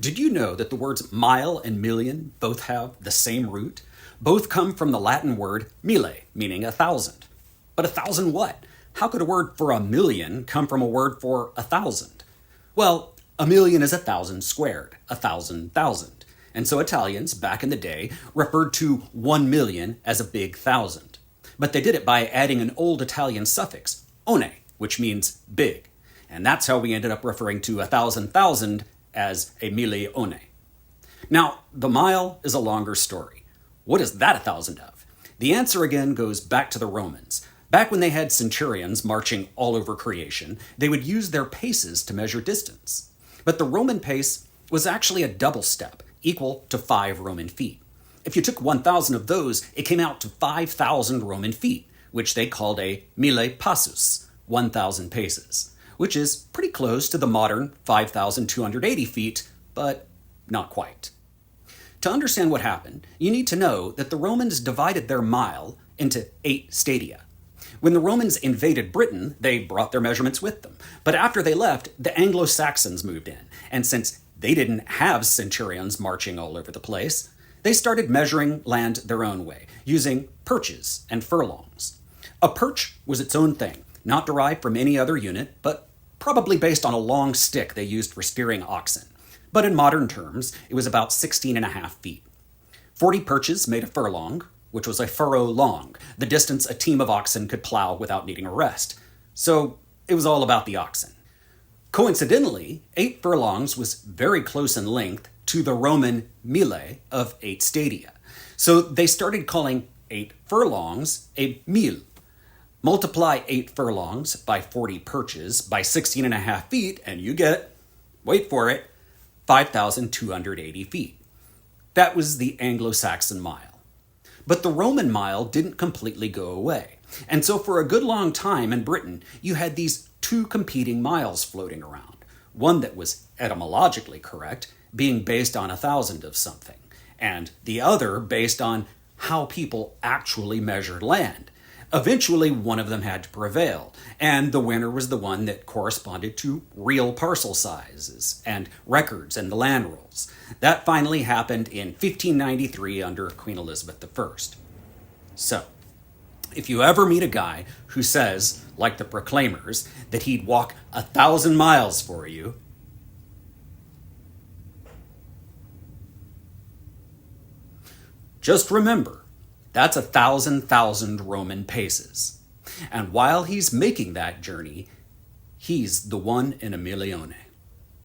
Did you know that the words mile and million both have the same root? Both come from the Latin word mille, meaning 1,000. But 1,000 what? How could a word for a million come from a word for 1,000? Well, a million is 1,000 squared, 1,000 thousand. And so Italians, back in the day, referred to 1 million as a big thousand. But they did it by adding an old Italian suffix, one, which means big. And that's how we ended up referring to 1,000 thousand as a milione. Now, the mile is a longer story. What is that 1,000 of? The answer again goes back to the Romans. Back when they had centurions marching all over creation, they would use their paces to measure distance. But the Roman pace was actually a double step, equal to 5 Roman feet. If you took 1,000 of those, it came out to 5,000 Roman feet, which they called a mille passus, 1,000 paces, which is pretty close to the modern 5,280 feet, but not quite. To understand what happened, you need to know that the Romans divided their mile into 8 stadia. When the Romans invaded Britain, they brought their measurements with them. But after they left, the Anglo-Saxons moved in. And since they didn't have centurions marching all over the place, they started measuring land their own way, using perches and furlongs. A perch was its own thing, not derived from any other unit, but probably based on a long stick they used for steering oxen. But in modern terms, it was about 16.5 feet. 40 perches made a furlong, which was a furrow long, the distance a team of oxen could plow without needing a rest. So it was all about the oxen. Coincidentally, 8 furlongs was very close in length to the Roman mille of 8 stadia. So they started calling 8 furlongs a mille. Multiply 8 furlongs by 40 perches by 16.5 feet, and you get, wait for it, 5,280 feet. That was the Anglo-Saxon mile. But the Roman mile didn't completely go away. And so for a good long time in Britain, you had these 2 competing miles floating around. One that was etymologically correct, being based on 1,000 of something, and the other based on how people actually measured land. Eventually, one of them had to prevail, and the winner was the one that corresponded to real parcel sizes and records and the land rolls. That finally happened in 1593 under Queen Elizabeth I. So, if you ever meet a guy who says, like the Proclaimers, that he'd walk 1,000 miles for you, just remember, that's 1,000 Roman paces. And while he's making that journey, he's the one in a milione.